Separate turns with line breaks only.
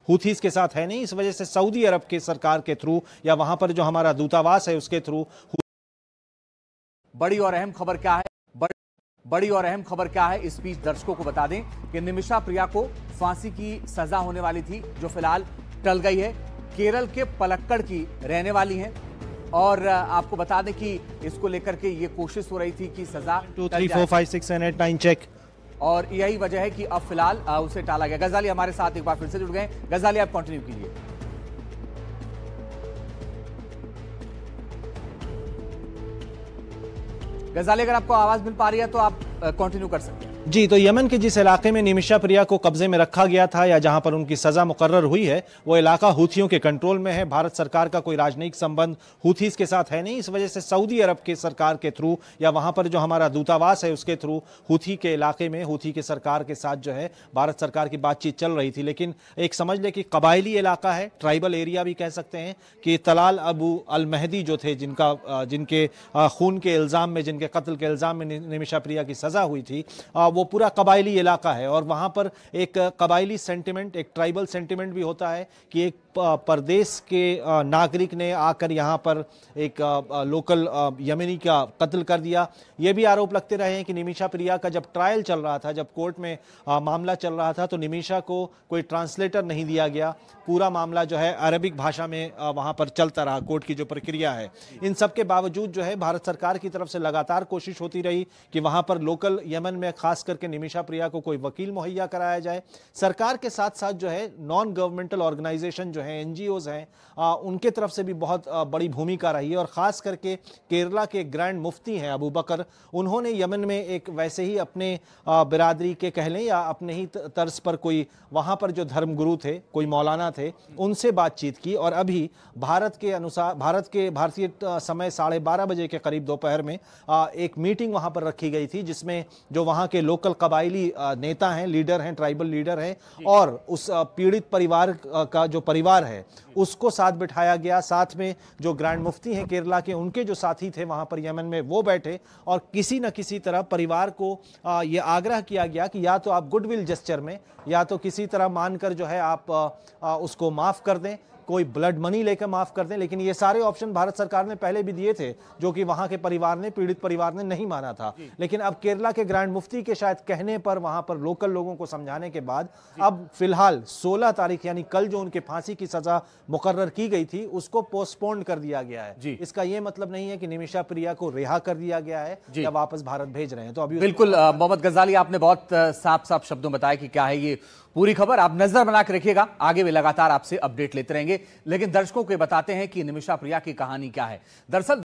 Houthis के साथ है नहीं। इस वजह से सऊदी अरब के सरकार के थ्रू या वहां पर जो हमारा दूतावास है उसके थ्रू।
बड़ी और अहम खबर क्या है? बड़ी और अहम खबर क्या है, इस बीच दर्शकों को बता दें कि निमिषा प्रिया को फांसी की सजा होने वाली थी, जो फिलहाल टल गई है। केरल के पलक्कड़ की रहने वाली हैं और आपको बता दें कि इसको लेकर के ये कोशिश हो रही थी कि सजा
2 3 4 5 6 7 8 9 चेक।
और यही वजह है कि अब फिलहाल उसे टाला गया। गजाली हमारे साथ एक बार फिर से जुड़ गए। गजाली, आप कंटिन्यू कीजिए। गजाली, अगर आपको आवाज मिल पा रही है तो आप कंटिन्यू कर सकते हैं।
जी, तो यमन के जिस इलाके में निमिषा प्रिया को कब्जे में रखा गया था या जहां पर उनकी सजा मुकर्रर हुई है, वो इलाका हूथियों के कंट्रोल में है। भारत सरकार का कोई राजनयिक संबंध हूथीज के साथ है नहीं। इस वजह से सऊदी अरब के सरकार के थ्रू या वहां पर जो हमारा दूतावास है उसके थ्रू हूथी के इलाके में हूथी के सरकार के साथ जो है भारत सरकार की बातचीत चल रही थी। लेकिन एक समझ ले कि कबायली इलाका है, ट्राइबल एरिया भी कह सकते हैं कि तलाल अबू अल महदी जो थे, जिनके खून के इल्ज़ाम में, जिनके कत्ल के इल्ज़ाम में निमिषा प्रिया की सजा हुई थी, वो पूरा कबायली इलाका है। और वहाँ पर एक कबायली सेंटिमेंट, एक ट्राइबल सेंटिमेंट भी होता है कि एक परदेश के नागरिक ने आकर यहाँ पर एक लोकल यमनी का कत्ल कर दिया। ये भी आरोप लगते रहे हैं कि निमिषा प्रिया का जब ट्रायल चल रहा था, जब कोर्ट में मामला चल रहा था, तो निमिषा को कोई ट्रांसलेटर नहीं दिया गया। पूरा मामला जो है अरबिक भाषा में वहाँ पर चलता रहा, कोर्ट की जो प्रक्रिया है। इन सब के बावजूद जो है भारत सरकार की तरफ से लगातार कोशिश होती रही कि वहाँ पर लोकल यमन में खास करके निमिषा प्रिया को कोई वकील मुहैया कराया जाए। सरकार के साथ साथ जो है नॉन गवर्नमेंटल ऑर्गेनाइजेशन जो है, एनजीओज हैं, उनके तरफ से भी बहुत बड़ी भूमिका रही है। और ख़ास करके केरला के ग्रैंड मुफ्ती हैं अबू बकर, उन्होंने यमन में एक वैसे ही अपने बिरादरी के कह लें या अपने ही तर्ज पर कोई वहाँ पर जो धर्मगुरु थे, कोई मौलाना थे, उनसे बातचीत की। और अभी भारत के अनुसार भारतीय समय 12:30 बजे के करीब दोपहर में एक मीटिंग वहाँ पर रखी गई थी, जिसमें जो वहाँ के लोकल कबायली नेता हैं, लीडर हैं, ट्राइबल लीडर हैं, और उस पीड़ित परिवार का जो परिवार है उसको साथ बिठाया गया। साथ में जो ग्रैंड मुफ्ती हैं केरला के, उनके जो साथी थे वहां पर यमन में, वो बैठे और किसी न किसी तरह परिवार को ये आग्रह किया गया कि या तो आप गुडविल जेस्चर में, या तो किसी तरह मानकर जो है आप उसको माफ कर दें, कोई ब्लड मनी लेकर माफ कर दें। लेकिन ये सारे ऑप्शन भारत सरकार ने पहले भी दिए थे, जो कि वहां के परिवार ने, पीड़ित परिवार ने नहीं माना था। लेकिन अब केरला के ग्रैंड मुफ्ती के शायद कहने पर, वहां पर लोकल लोगों को समझाने के बाद, अब फिलहाल 16 तारीख यानी कल जो उनके फांसी की सजा मुकर्रर की गई थी, उसको पोस्टपोन्ड कर दिया गया है। इसका यह मतलब नहीं है कि निमिषा प्रिया को रिहा कर दिया गया है या वापस भारत भेज रहे हैं। तो अभी
बिल्कुल मोहम्मद गजाली, आपने बहुत साफ शब्दों में बताया कि क्या है ये पूरी खबर। आप नजर बना के रखिएगा, आगे भी लगातार आपसे अपडेट लेते रहेंगे। लेकिन दर्शकों को बताते हैं कि निमिषा प्रिया की कहानी क्या है। दरअसल